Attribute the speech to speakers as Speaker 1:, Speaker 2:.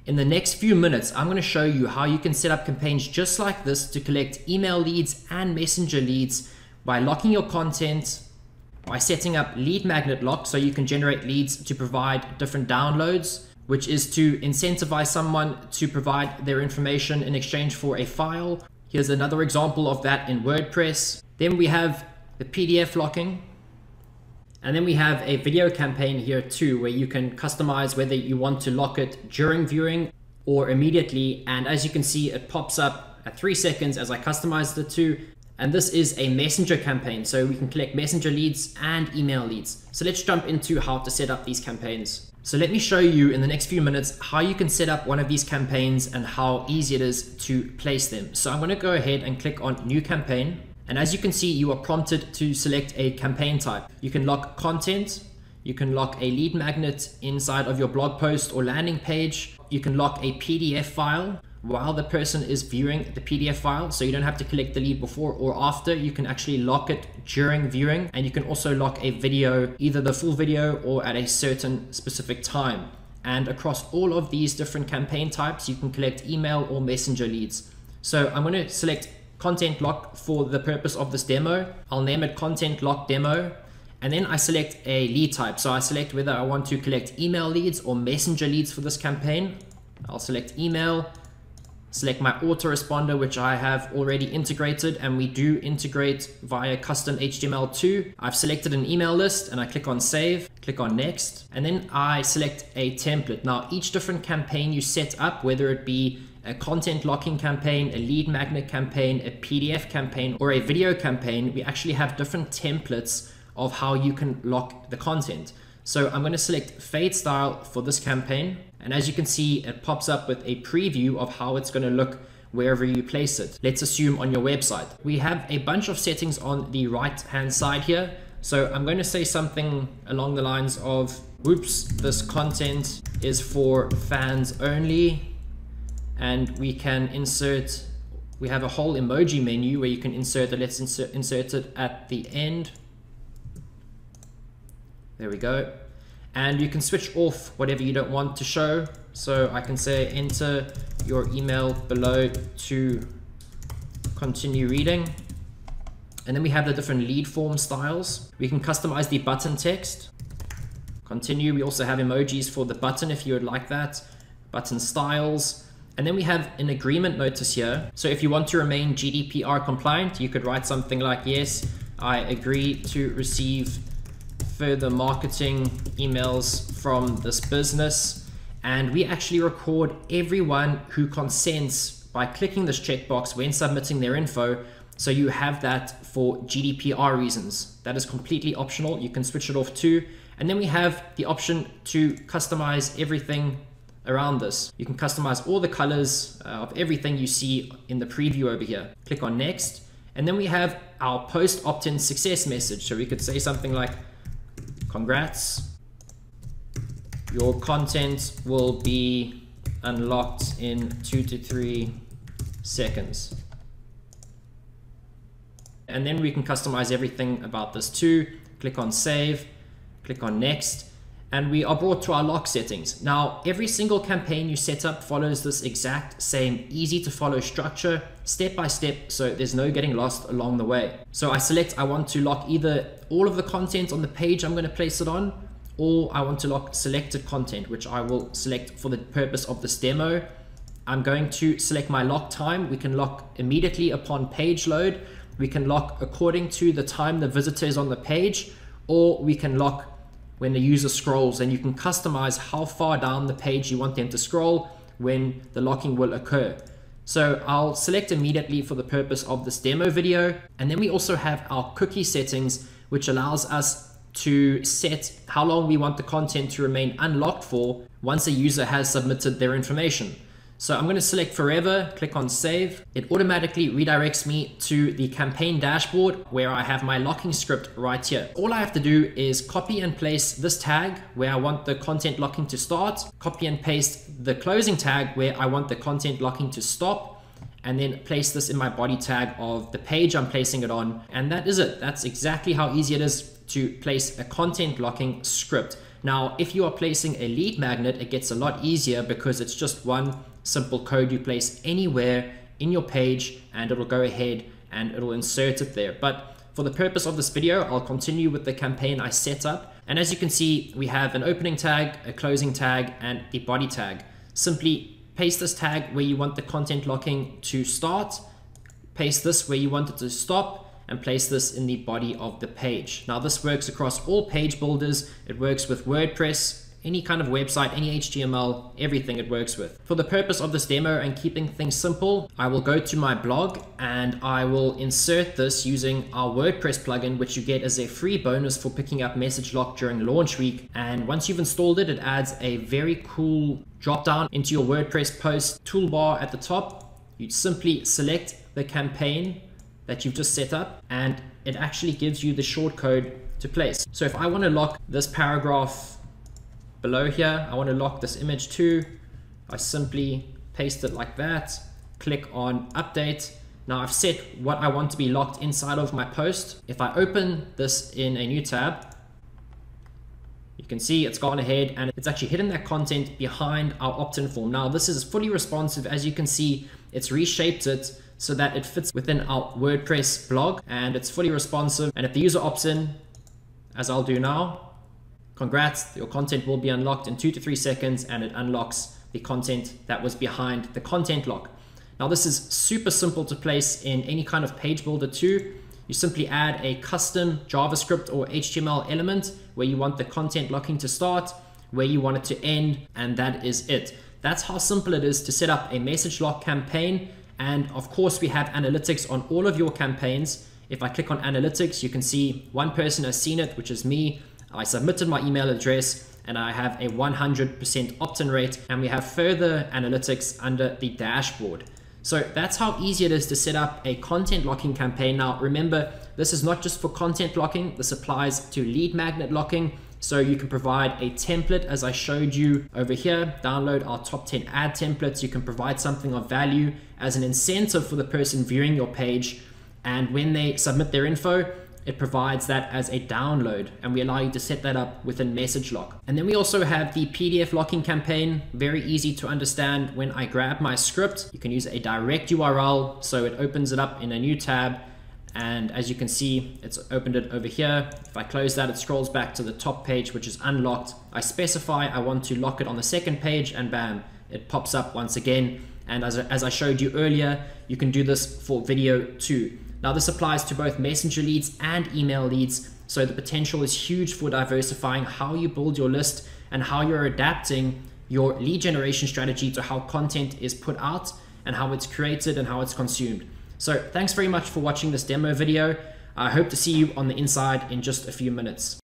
Speaker 1: In the next few minutes, I'm going to show you how you can set up campaigns just like this to collect email leads and messenger leads by locking your content, by setting up lead magnet lock so you can generate leads to provide different downloads, which is to incentivize someone to provide their information in exchange for a file. Here's another example of that in WordPress. Then we have the PDF locking. And then we have a video campaign here too, where you can customize whether you want to lock it during viewing or immediately. And as you can see, it pops up at 3 seconds as I customized it to. And this is a messenger campaign, so we can collect messenger leads and email leads. So let's jump into how to set up these campaigns. So let me show you in the next few minutes how you can set up one of these campaigns and how easy it is to place them. So I'm going to go ahead and click on new campaign. And as you can see, you are prompted to select a campaign type. You can lock content, you can lock a lead magnet inside of your blog post or landing page. You can lock a PDF file while the person is viewing the PDF file, so you don't have to collect the lead before or after. You can actually lock it during viewing, and you can also lock a video, either the full video or at a certain specific time. And across all of these different campaign types, you can collect email or messenger leads. So I'm going to select content lock for the purpose of this demo. I'll name it content lock demo, and then I select a lead type. So I select whether I want to collect email leads or messenger leads for this campaign. I'll select email, select my autoresponder, which I have already integrated, and we do integrate via custom HTML2. I've selected an email list and I click on save, click on next, and then I select a template. Now each different campaign you set up, whether it be a content locking campaign, a lead magnet campaign, a PDF campaign, or a video campaign, we actually have different templates of how you can lock the content. So I'm going to select fade style for this campaign. And as you can see, it pops up with a preview of how it's going to look wherever you place it. Let's assume on your website. We have a bunch of settings on the right hand side here. So I'm going to say something along the lines of, whoops, this content is for fans only. And we can insert, we have a whole emoji menu where you can insert it. Let's insert it at the end. There we go. And you can switch off whatever you don't want to show. So I can say enter your email below to continue reading. And then we have the different lead form styles. We can customize the button text. Continue. We also have emojis for the button if you would like that. Button styles. And then we have an agreement notice here. So if you want to remain GDPR compliant, you could write something like, yes, I agree to receive further marketing emails from this business. And we actually record everyone who consents by clicking this checkbox when submitting their info. So you have that for GDPR reasons. That is completely optional. You can switch it off too. And then we have the option to customize everything around this. You can customize all the colors of everything you see in the preview over here. Click on next. And then we have our post opt-in success message. So we could say something like, congrats, your content will be unlocked in 2 to 3 seconds. And then we can customize everything about this too. Click on save, click on next, and we are brought to our lock settings. Now, every single campaign you set up follows this exact same easy to follow structure, step by step, so there's no getting lost along the way. So I select, I want to lock either all of the content on the page I'm going to place it on, or I want to lock selected content, which I will select for the purpose of this demo. I'm going to select my lock time. We can lock immediately upon page load. We can lock according to the time the visitor is on the page, or we can lock when the user scrolls, and you can customize how far down the page you want them to scroll when the locking will occur. So I'll select immediately for the purpose of this demo video. And then we also have our cookie settings, which allows us to set how long we want the content to remain unlocked for once a user has submitted their information. So I'm going to select forever, click on save. It automatically redirects me to the campaign dashboard where I have my locking script right here. All I have to do is copy and place this tag where I want the content locking to start, copy and paste the closing tag where I want the content locking to stop, and then place this in my body tag of the page I'm placing it on. And that is it. That's exactly how easy it is to place a content locking script. Now, if you are placing a lead magnet, it gets a lot easier because it's just one simple code you place anywhere in your page and it'll go ahead and it'll insert it there. But for the purpose of this video, I'll continue with the campaign I set up. And as you can see, we have an opening tag, a closing tag, and the body tag. Simply paste this tag where you want the content locking to start, paste this where you want it to stop, and place this in the body of the page. Now this works across all page builders. It works with WordPress, any kind of website, any HTML, everything it works with. For the purpose of this demo and keeping things simple, I will go to my blog and I will insert this using our WordPress plugin, which you get as a free bonus for picking up MSGLock during launch week. And once you've installed it, it adds a very cool drop down into your WordPress post toolbar at the top. You simply select the campaign that you've just set up and it actually gives you the short code to place. So if I want to lock this paragraph below here, I want to lock this image too, I simply paste it like that, click on update. Now I've set what I want to be locked inside of my post. If I open this in a new tab, you can see it's gone ahead and it's actually hidden that content behind our opt-in form. Now this is fully responsive. As you can see, it's reshaped it so that it fits within our WordPress blog and it's fully responsive. And if the user opts in, as I'll do now, congrats, your content will be unlocked in 2 to 3 seconds and it unlocks the content that was behind the content lock. Now this is super simple to place in any kind of page builder too. You simply add a custom JavaScript or HTML element where you want the content locking to start, where you want it to end, and that is it. That's how simple it is to set up a MSGLock campaign. And of course we have analytics on all of your campaigns. If I click on analytics, you can see one person has seen it, which is me. I submitted my email address and I have a 100% opt-in rate, and we have further analytics under the dashboard. So that's how easy it is to set up a content locking campaign. Now remember, this is not just for content locking, this applies to lead magnet locking. So you can provide a template as I showed you over here, download our top 10 ad templates. You can provide something of value as an incentive for the person viewing your page. And when they submit their info, it provides that as a download, and we allow you to set that up within MSGLock. And then we also have the PDF locking campaign, very easy to understand. When I grab my script, you can use a direct URL, so it opens it up in a new tab. And as you can see, it's opened it over here. If I close that, it scrolls back to the top page, which is unlocked. I specify I want to lock it on the second page, and bam, it pops up once again. And as I showed you earlier, you can do this for video too. Now this applies to both messenger leads and email leads. So the potential is huge for diversifying how you build your list and how you're adapting your lead generation strategy to how content is put out and how it's created and how it's consumed. So thanks very much for watching this demo video. I hope to see you on the inside in just a few minutes.